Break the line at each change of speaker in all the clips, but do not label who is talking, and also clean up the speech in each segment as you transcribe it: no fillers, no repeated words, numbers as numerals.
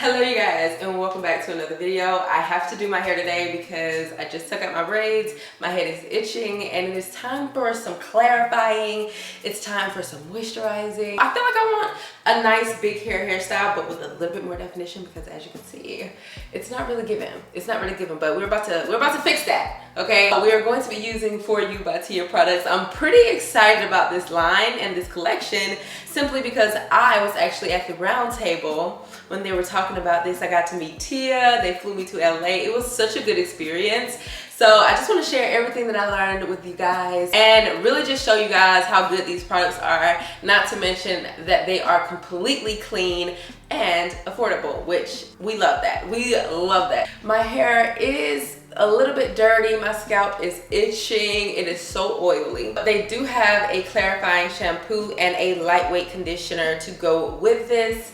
Hello you guys, and welcome back to another video. I have to do my hair today because I just took out my braids. My head is itching and it is time for some clarifying. It's time for some moisturizing. I feel like I want a nice big hairstyle but with a little bit more definition because as you can see, it's not really given. It's not really given, but we're about to fix that. Okay, we are going to be using For You by Tia products. I'm pretty excited about this line and this collection simply because I was actually at the round table when they were talking about this. I got to meet Tia. They flew me to LA. It was such a good experience. So I just want to share everything that I learned with you guys and really just show you guys how good these products are, not to mention that they are completely clean and affordable, which we love that. We love that. My hair is a little bit dirty. My scalp is itching. It is so oily. They do have a clarifying shampoo and a lightweight conditioner to go with this,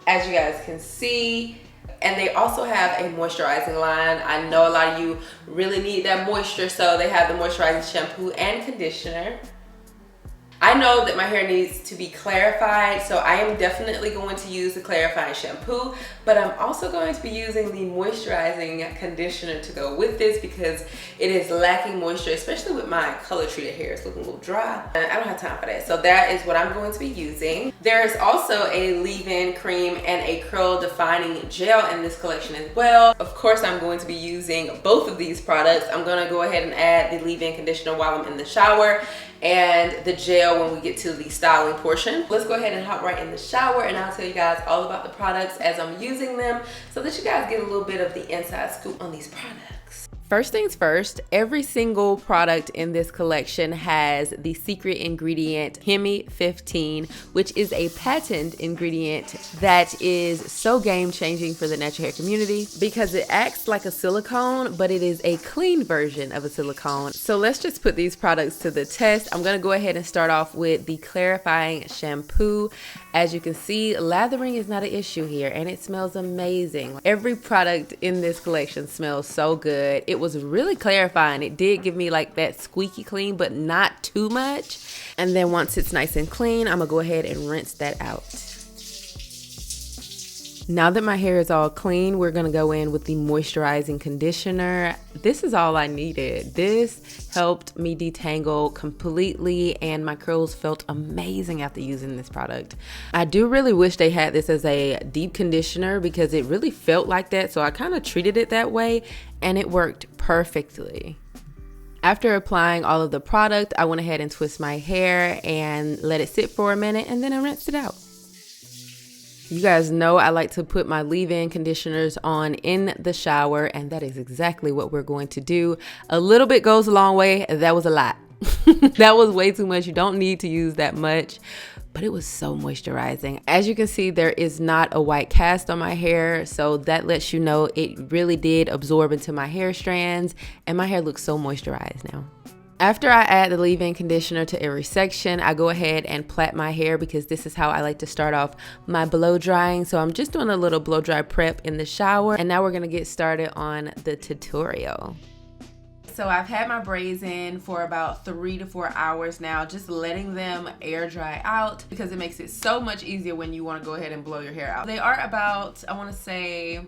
as you guys can see. And they also have a moisturizing line. I know a lot of you really need that moisture, so they have the moisturizing shampoo and conditioner. I know that my hair needs to be clarified, so I am definitely going to use the clarifying shampoo, but I'm also going to be using the moisturizing conditioner to go with this because it is lacking moisture, especially with my color treated hair. It's looking a little dry and I don't have time for that. So that is what I'm going to be using. There is also a leave-in cream and a curl defining gel in this collection as well. Of course, I'm going to be using both of these products. I'm going to go ahead and add the leave-in conditioner while I'm in the shower and the gel when we get to the styling portion. Let's go ahead and hop right in the shower and I'll tell you guys all about the products as I'm using them so that you guys get a little bit of the inside scoop on these products. First things first, every single product in this collection has the secret ingredient Hemi 15, which is a patent ingredient that is so game-changing for the natural hair community because it acts like a silicone, but it is a clean version of a silicone. So let's just put these products to the test. I'm gonna go ahead and start off with the clarifying shampoo. As you can see, lathering is not an issue here and it smells amazing. Every product in this collection smells so good. It was really clarifying. It did give me like that squeaky clean, but not too much. And then once it's nice and clean, I'm gonna go ahead and rinse that out. Now that my hair is all clean, we're gonna go in with the moisturizing conditioner. This is all I needed. This helped me detangle completely and my curls felt amazing after using this product. I do really wish they had this as a deep conditioner because it really felt like that, so I kind of treated it that way and it worked perfectly. After applying all of the product, I went ahead and twist my hair and let it sit for a minute and then I rinsed it out. You guys know I like to put my leave-in conditioners on in the shower, and that is exactly what we're going to do. A little bit goes a long way. That was a lot. That was way too much. You don't need to use that much, but it was so moisturizing. As you can see, there is not a white cast on my hair, so that lets you know it really did absorb into my hair strands, and my hair looks so moisturized now. After I add the leave-in conditioner to every section, I go ahead and plait my hair because this is how I like to start off my blow drying. So I'm just doing a little blow dry prep in the shower. And now we're gonna get started on the tutorial. So I've had my braids in for about 3 to 4 hours now, just letting them air dry out because it makes it so much easier when you want to go ahead and blow your hair out. They are about, I want to say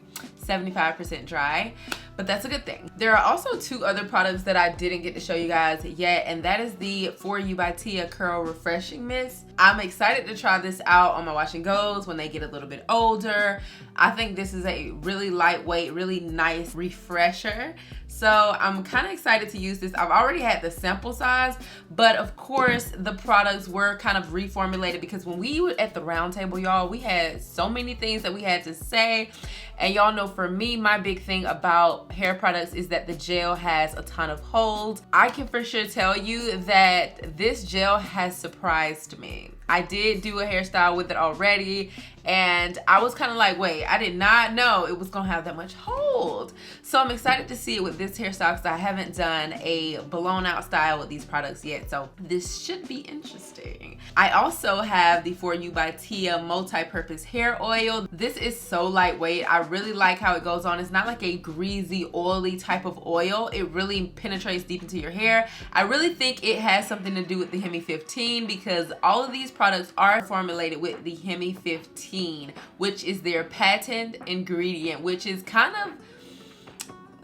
75% dry, but that's a good thing. There are also 2 other products that I didn't get to show you guys yet, and that is the For You by Tia Curl Refreshing Mist. I'm excited to try this out on my wash and goes when they get a little bit older. I think this is a really lightweight, really nice refresher. So I'm kind of excited to use this. I've already had the sample size, but of course the products were kind of reformulated because when we were at the round table, y'all, we had so many things that we had to say. And y'all know for me, my big thing about hair products is that the gel has a ton of hold. I can for sure tell you that this gel has surprised me. I did do a hairstyle with it already and I was kind of like, wait, I did not know it was gonna have that much hold. So I'm excited to see it with this hairstyle because I haven't done a blown out style with these products yet, so this should be interesting. I also have the For You by Tia multi-purpose hair oil. This is so lightweight. I really like how it goes on. It's not like a greasy, oily type of oil. It really penetrates deep into your hair. I really think it has something to do with the Hemi 15 because all of these products are formulated with the Hemi 15 13, which is their patent ingredient, which is kind of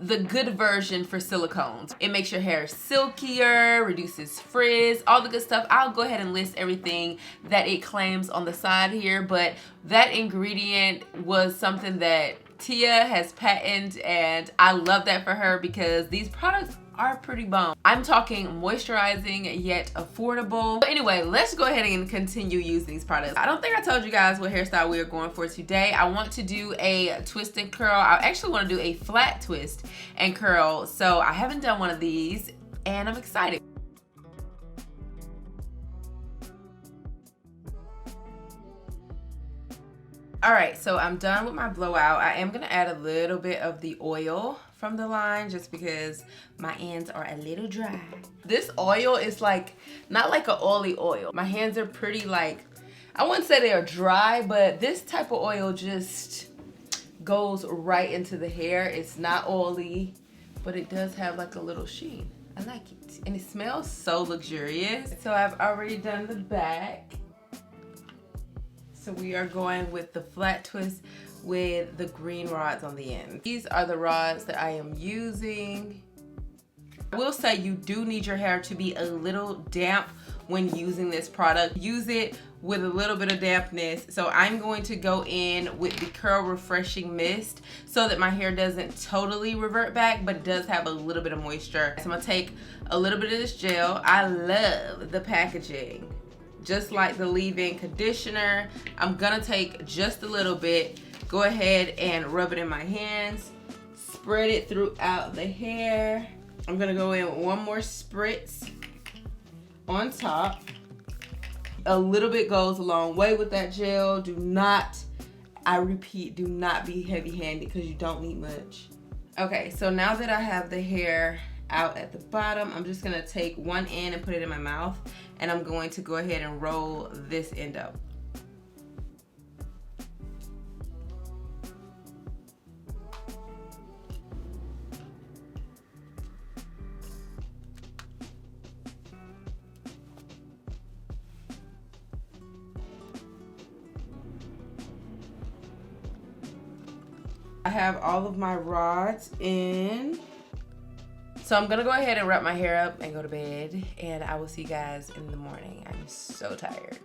the good version for silicones. It makes your hair silkier, reduces frizz, all the good stuff. I'll go ahead and list everything that it claims on the side here, but that ingredient was something that Tia has patented, and I love that for her because these products are pretty bomb. I'm talking moisturizing yet affordable. But anyway, let's go ahead and continue using these products. I don't think I told you guys what hairstyle we are going for today. I want to do a twist and curl. I actually want to do a flat twist and curl. So I haven't done one of these and I'm excited. All right, so I'm done with my blowout. I am gonna add a little bit of the oil from the line just because my ends are a little dry. This oil is like, not like an oily oil. My hands are pretty like, I wouldn't say they are dry, but this type of oil just goes right into the hair. It's not oily, but it does have like a little sheen. I like it. And it smells so luxurious. So I've already done the back. So we are going with the flat twist with the green rods on the end. These are the rods that I am using. I will say you do need your hair to be a little damp when using this product. Use it with a little bit of dampness. So I'm going to go in with the Curl Refreshing Mist so that my hair doesn't totally revert back, but it does have a little bit of moisture. So I'm gonna take a little bit of this gel. I love the packaging. Just like the leave-in conditioner, I'm gonna take just a little bit, go ahead and rub it in my hands, spread it throughout the hair. I'm gonna go in with one more spritz on top. A little bit goes a long way with that gel. Do not, I repeat, do not be heavy-handed because you don't need much. Okay, so now that I have the hair out at the bottom, I'm just gonna take one end and put it in my mouth, and I'm going to go ahead and roll this end up. I have all of my rods in. So I'm gonna go ahead and wrap my hair up and go to bed, and I will see you guys in the morning. I'm so tired.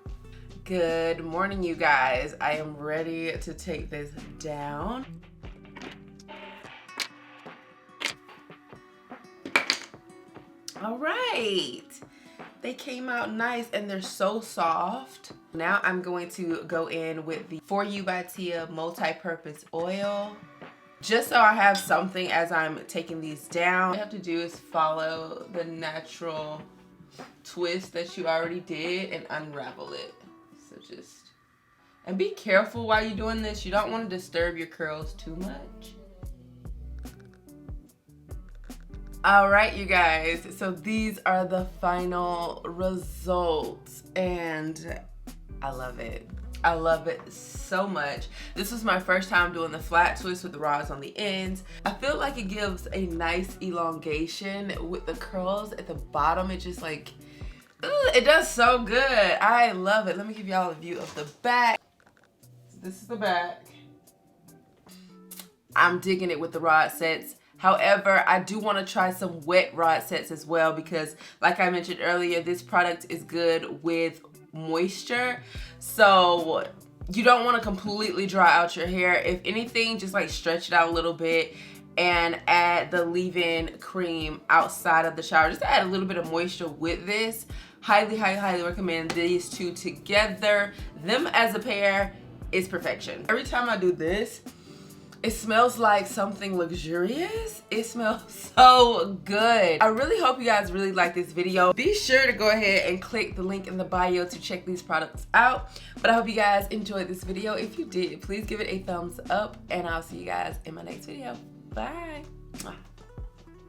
Good morning, you guys. I am ready to take this down. All right, they came out nice and they're so soft. Now I'm going to go in with the For You by Tia multi-purpose oil. Just so I have something as I'm taking these down. All you have to do is follow the natural twist that you already did and unravel it. So just, and be careful while you're doing this. You don't want to disturb your curls too much. All right, you guys, so these are the final results and I love it. I love it so much. This was my first time doing the flat twist with the rods on the ends. I feel like it gives a nice elongation with the curls at the bottom. It just like, it does so good. I love it. Let me give y'all a view of the back. This is the back. I'm digging it with the rod sets. However, I do want to try some wet rod sets as well because like I mentioned earlier, this product is good with moisture, so you don't want to completely dry out your hair. If anything, just like stretch it out a little bit and add the leave-in cream outside of the shower. Just to add a little bit of moisture with this. Highly, highly, highly recommend these two together. Them as a pair is perfection. Every time I do this, it smells like something luxurious. It smells so good. I really hope you guys really like this video. Be sure to go ahead and click the link in the bio to check these products out. But I hope you guys enjoyed this video. If you did, please give it a thumbs up and I'll see you guys in my next video. Bye.